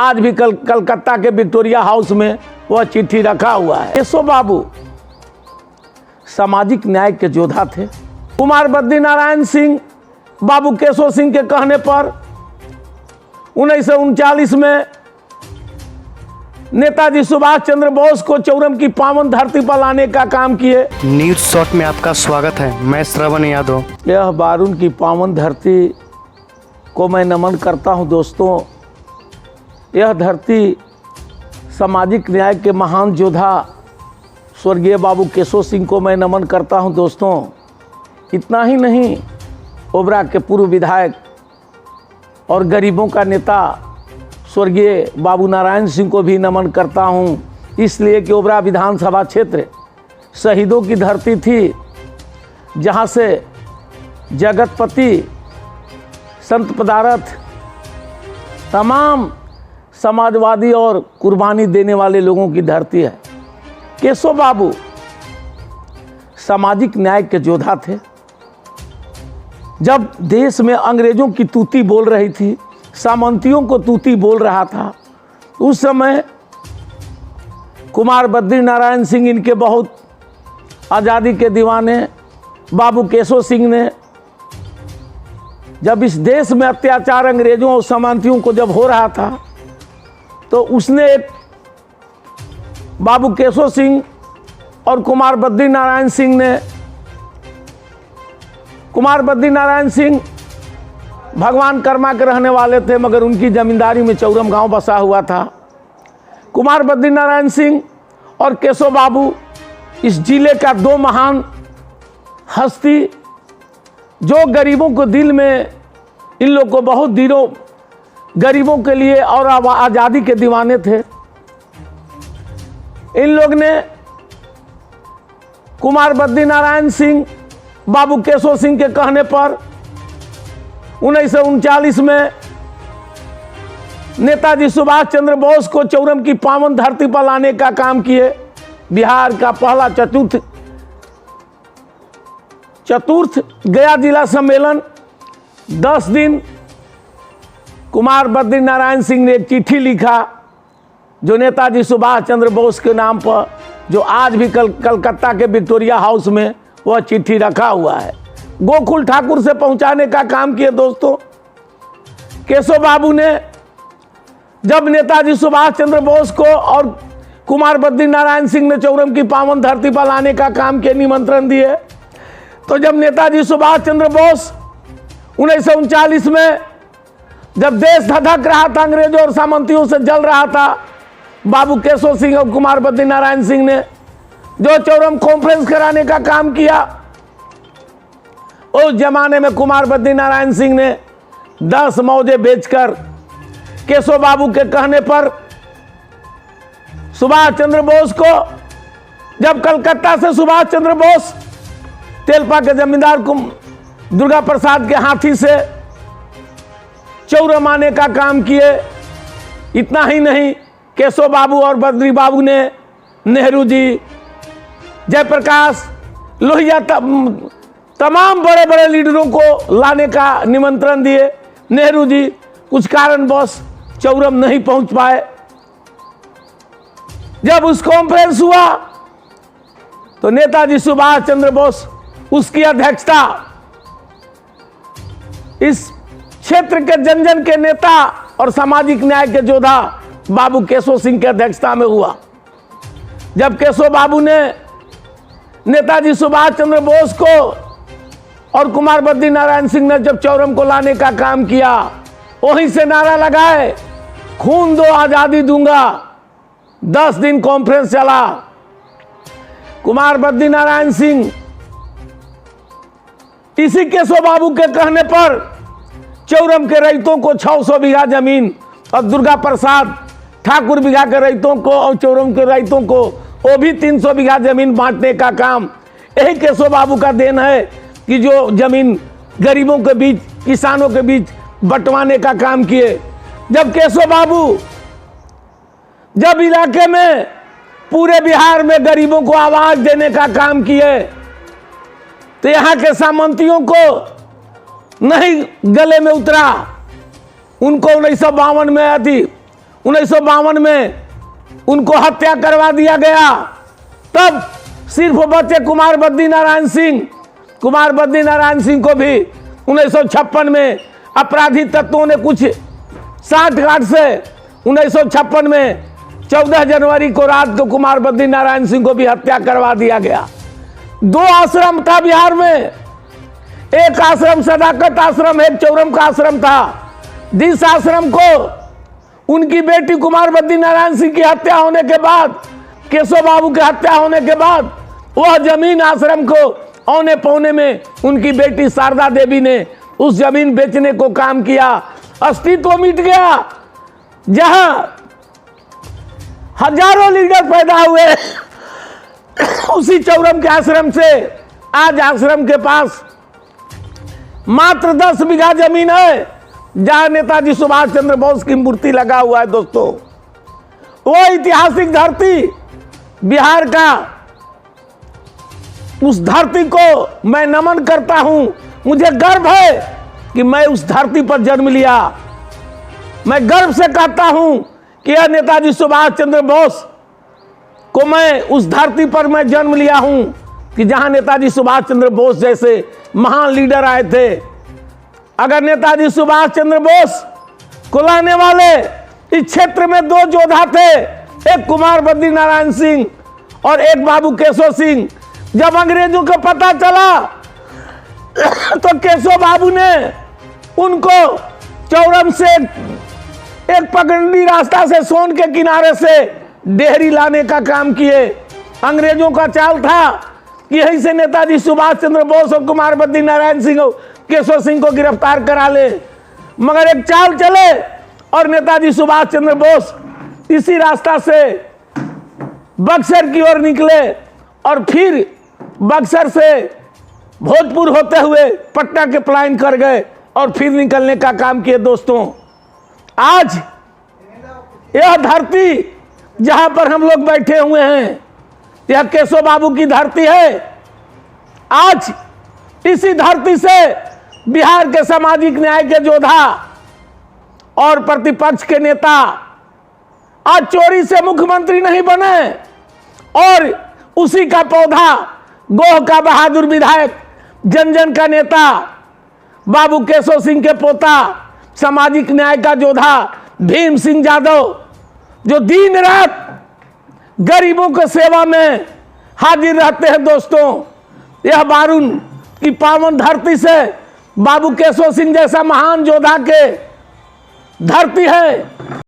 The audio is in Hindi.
आज भी कलकत्ता के विक्टोरिया हाउस में वह चिट्ठी रखा हुआ है। केशव बाबू सामाजिक न्याय के योद्धा थे। कुमार बद्री नारायण सिंह बाबू केशव सिंह के कहने पर 1939 में नेताजी सुभाष चंद्र बोस को चौरम की पावन धरती पर लाने का काम किए। न्यूज शॉट में आपका स्वागत है। मैं श्रवण यादव। यह बारून की पावन धरती को मैं नमन करता हूं दोस्तों। यह धरती सामाजिक न्याय के महान योद्धा स्वर्गीय बाबू केशव सिंह को मैं नमन करता हूं दोस्तों। इतना ही नहीं, ओबरा के पूर्व विधायक और गरीबों का नेता स्वर्गीय बाबू नारायण सिंह को भी नमन करता हूं, इसलिए कि ओबरा विधानसभा क्षेत्र शहीदों की धरती थी, जहां से जगतपति संत पदारथ तमाम समाजवादी और कुर्बानी देने वाले लोगों की धरती है। केशव बाबू सामाजिक न्याय के योद्धा थे। जब देश में अंग्रेजों की तूती बोल रही थी, सामंतियों को तूती बोल रहा था, उस समय कुमार बद्री नारायण सिंह इनके बहुत आज़ादी के दीवाने बाबू केशव सिंह ने जब इस देश में अत्याचार अंग्रेजों और सामंतियों को जब हो रहा था, तो उसने एक बाबू केशव सिंह और कुमार बद्री नारायण सिंह भगवान कर्मा के रहने वाले थे, मगर उनकी जमींदारी में चौरम गांव बसा हुआ था। कुमार बद्री नारायण सिंह और केशव बाबू इस जिले का दो महान हस्ती, जो गरीबों को दिल में इन लोग को बहुत दिनों गरीबों के लिए और आज़ादी के दीवाने थे। इन लोग ने कुमार बद्री नारायण सिंह बाबू केशव सिंह के कहने पर 1939 में नेताजी सुभाष चंद्र बोस को चौरम की पावन धरती पर लाने का काम किए। बिहार का पहला चतुर्थ गया जिला सम्मेलन 10 दिन कुमार बद्री नारायण सिंह ने एक चिट्ठी लिखा, जो नेताजी सुभाष चंद्र बोस के नाम पर, जो आज भी कलकत्ता के विक्टोरिया हाउस में वह चिट्ठी रखा हुआ है, गोकुल ठाकुर से पहुंचाने का काम किए। दोस्तों, केशव बाबू ने जब नेताजी सुभाष चंद्र बोस को और कुमार बद्री नारायण सिंह ने चौरम की पावन धरती पर लाने का काम के निमंत्रण दिए, तो जब नेताजी सुभाष चंद्र बोस 1939 में जब देश धधक रहा था, अंग्रेजों और सामंतियों से जल रहा था, बाबू केशव सिंह और कुमार बद्री नारायण सिंह ने जो चौरम कॉन्फ्रेंस कराने का काम किया, उस जमाने में कुमार बद्री नारायण सिंह ने 10 मौजे बेचकर केशव बाबू के कहने पर सुभाष चंद्र बोस को, जब कलकत्ता से सुभाष चंद्र बोस तेलपा के जमींदार दुर्गा प्रसाद के हाथी से चौरम आने का काम किए। इतना ही नहीं, केशव बाबू और बद्री बाबू ने नेहरू जी, जयप्रकाश, लोहिया, तमाम बड़े बड़े लीडरों को लाने का निमंत्रण दिए। नेहरू जी कुछ कारणवश चौरम नहीं पहुंच पाए। जब उस कॉन्फ्रेंस हुआ तो नेताजी सुभाष चंद्र बोस उसकी अध्यक्षता इस क्षेत्र के जन जन के नेता और सामाजिक न्याय के योद्धा बाबू केशव सिंह की अध्यक्षता में हुआ। जब केशव बाबू ने नेताजी सुभाष चंद्र बोस को और कुमार बद्री नारायण सिंह ने जब चौरम को लाने का काम किया, वहीं से नारा लगाए, खून दो आजादी दूंगा। 10 दिन कॉन्फ्रेंस चला। कुमार बद्री नारायण सिंह इसी केशव बाबू के कहने पर चौरम के रईतों को 600 बीघा जमीन और दुर्गा प्रसाद ठाकुर बीघा के रईतों को और चौरम के रईतों को वो भी 300 बीघा जमीन बांटने का काम यही केशव बाबू का देन है, कि जो जमीन गरीबों के बीच, किसानों के बीच बंटवाने का काम किए। जब केशव बाबू जब इलाके में पूरे बिहार में गरीबों को आवाज देने का काम किए, तो यहाँ के सामंतियों को नहीं गले में उतरा। उनको 1952 में 1952 में उनको हत्या करवा दिया गया। तब सिर्फ बचे कुमार बद्री नारायण सिंह। कुमार बद्री नारायण सिंह को भी 1956 में अपराधी तत्वों ने कुछ साठ-गांठ से 1956 में 14 जनवरी को रात को कुमार बद्री नारायण सिंह को भी हत्या करवा दिया गया। 2 आश्रम था बिहार में, एक आश्रम सदाकत आश्रम, एक चौरम का आश्रम था। जिस आश्रम को उनकी बेटी कुमार बद्री नारायण सिंह की हत्या होने के बाद, केशव बाबू की हत्या होने के बाद, वह जमीन आश्रम को औने पौने में उनकी बेटी शारदा देवी ने उस जमीन बेचने को काम किया। अस्तित्व मिट गया। जहां हजारों लीडर पैदा हुए, उसी चौरम के आश्रम से आज आश्रम के पास मात्र 10 बीघा जमीन है, जहां नेताजी सुभाष चंद्र बोस की मूर्ति लगा हुआ है। दोस्तों, वो ऐतिहासिक धरती बिहार का, उस धरती को मैं नमन करता हूं। मुझे गर्व है कि मैं उस धरती पर जन्म लिया। मैं गर्व से कहता हूं कि यह नेताजी सुभाष चंद्र बोस को मैं उस धरती पर मैं जन्म लिया हूं कि जहां नेताजी सुभाष चंद्र बोस जैसे महान लीडर आए थे। अगर नेताजी सुभाष चंद्र बोस को लाने वाले इस क्षेत्र में 2 योद्धा थे, एक कुमार बद्री नारायण सिंह और एक बाबू केशव सिंह। जब अंग्रेजों को पता चला तो केशव बाबू ने उनको चौरम से एक पगडंडी रास्ता से सोन के किनारे से डेहरी लाने का काम किए। अंग्रेजों का चाल था कि यहीं से नेताजी सुभाष चंद्र बोस और कुमार बद्री नारायण सिंह, केशव सिंह को गिरफ्तार करा ले। मगर एक चाल चले और नेताजी सुभाष चंद्र बोस इसी रास्ता से बक्सर की ओर निकले और फिर बक्सर से भोजपुर होते हुए पटना के पलायन कर गए और फिर निकलने का काम किए। दोस्तों, आज यह धरती जहां पर हम लोग बैठे हुए हैं, यह केशव बाबू की धरती है। आज इसी धरती से बिहार के सामाजिक न्याय के योद्धा और प्रतिपक्ष के नेता आज चोरी से मुख्यमंत्री नहीं बने, और उसी का पौधा गोह का बहादुर विधायक, जन जन का नेता बाबू केशव सिंह के पोता, सामाजिक न्याय का योद्धा भीम सिंह यादव, जो दिन रात गरीबों के सेवा में हाजिर रहते हैं। दोस्तों, यह बारून की पावन धरती से बाबू केशव सिंह जैसा महान योद्धा के धरती है।